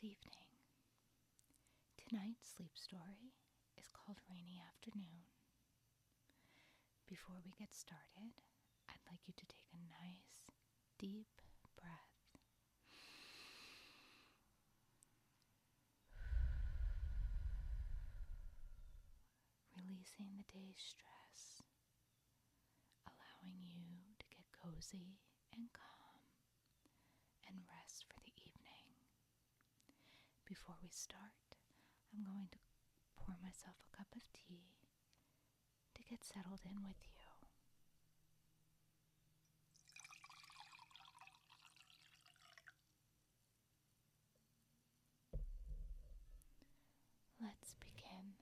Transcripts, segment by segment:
Good evening. Tonight's sleep story is called Rainy Afternoon. Before we get started, I'd like you to take a nice, deep breath. Releasing the day's stress, allowing you to get cozy and calm and rest for the evening. Before we start, I'm going to pour myself a cup of tea to get settled in with you. Let's begin.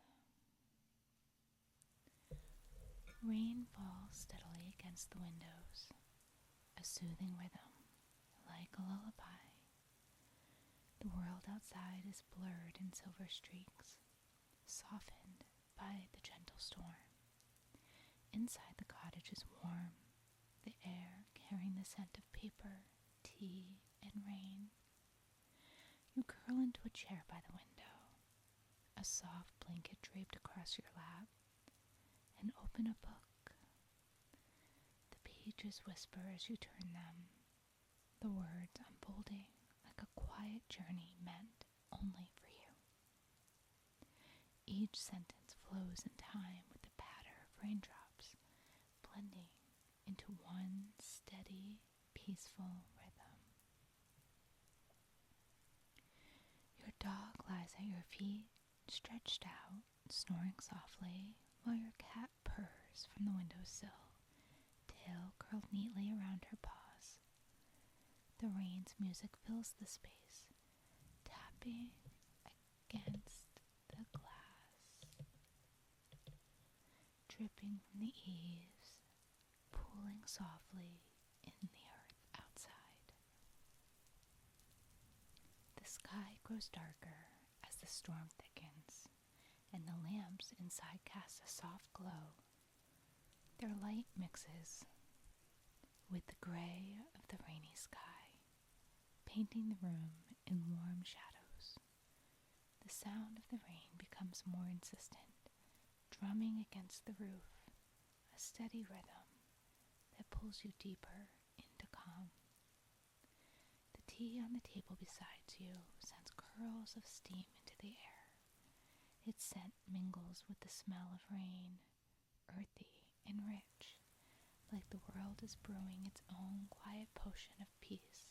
Rain falls steadily against the windows, a soothing rhythm, like a lullaby. The world outside is blurred in silver streaks, softened by the gentle storm. Inside the cottage is warm, the air carrying the scent of paper, tea, and rain. You curl into a chair by the window, a soft blanket draped across your lap, and open a book. The pages whisper as you turn them, the words unfolding like a quiet journey meant only for you. Each sentence flows in time with the patter of raindrops, blending into one steady, peaceful rhythm. Your dog lies at your feet, stretched out, snoring softly, while your cat purrs from the windowsill, tail curled neatly around her paws. The rain's music fills the space, tapping against the glass, dripping from the eaves, pooling softly in the earth outside. The sky grows darker as the storm thickens, and the lamps inside cast a soft glow. Their light mixes with the gray of the rainy sky, painting the room in warm shadows. The sound of the rain becomes more insistent, drumming against the roof, a steady rhythm that pulls you deeper into calm. The tea on the table beside you sends curls of steam into the air. Its scent mingles with the smell of rain, earthy and rich, like the world is brewing its own quiet potion of peace.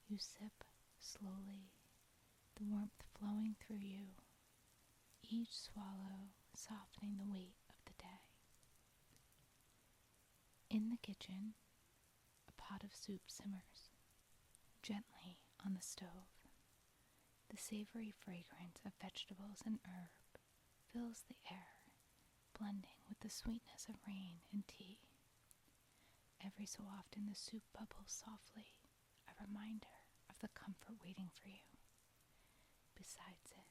You sip slowly, the warmth flowing through you, each swallow softening the weight of the day. In the kitchen, a pot of soup simmers gently on the stove. The savory fragrance of vegetables and herb fills the air, blending with the sweetness of rain and tea. Every so often the soup bubbles softly, a reminder of the comfort waiting for you. Besides it,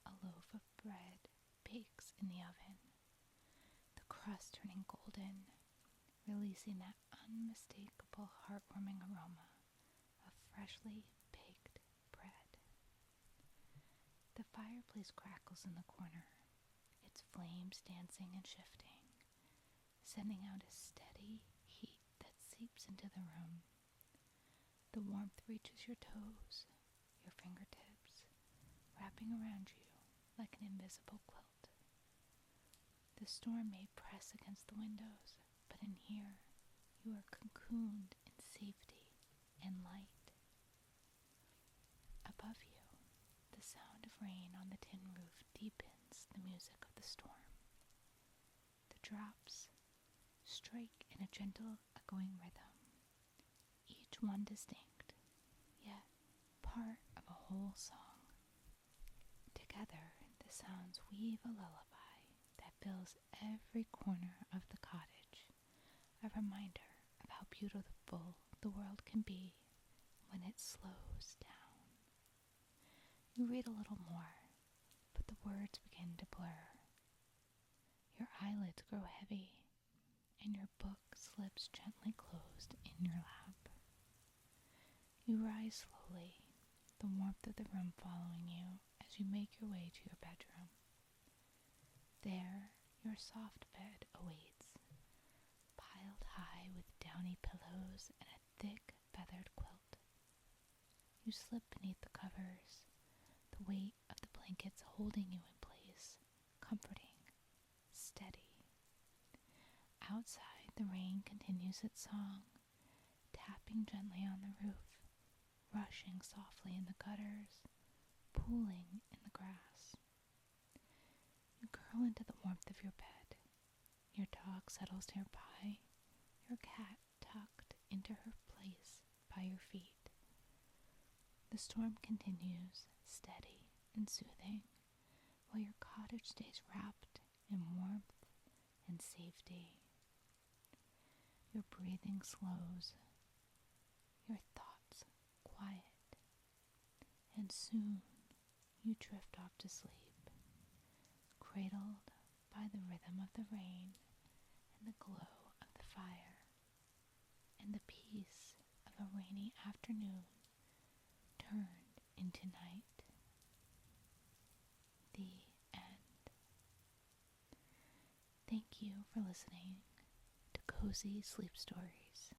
a loaf of bread bakes in the oven, the crust turning golden, releasing that unmistakable heartwarming aroma of freshly baked bread. The fireplace crackles in the corner, its flames dancing and shifting, sending out a steady heat that seeps into the room. The warmth reaches your toes, your fingertips, wrapping around you like an invisible quilt. The storm may press against the windows, but in here you are cocooned in safety and light. Above you, the sound of rain on the tin roof deepens the music of the storm. The drops strike in a gentle echoing rhythm, each one distinct, yet part of a whole song. Together, the sounds weave a lullaby that fills every corner of the cottage, a reminder of how beautiful the world can be when it slows down. You read a little more, but the words begin to blur. Your eyelids grow heavy, and your book slips gently closed in your lap. You rise slowly, the the warmth of the room following you as you make your way to your bedroom. There, your soft bed awaits, piled high with downy pillows and a thick feathered quilt. You slip beneath the covers, the weight of the blankets holding you in place, comforting, steady. Outside, the rain continues its song, tapping gently on the roof, rushing softly in the gutters, pooling in the grass. You curl into the warmth of your bed. Your dog settles nearby, your cat tucked into her place by your feet. The storm continues, steady and soothing, while your cottage stays wrapped in warmth and safety. Your breathing slows, your thoughts quiet, and soon you drift off to sleep, cradled by the rhythm of the rain and the glow of the fire, and the peace of a rainy afternoon turned into night. The end. Thank you for listening to Cozy Sleep Stories.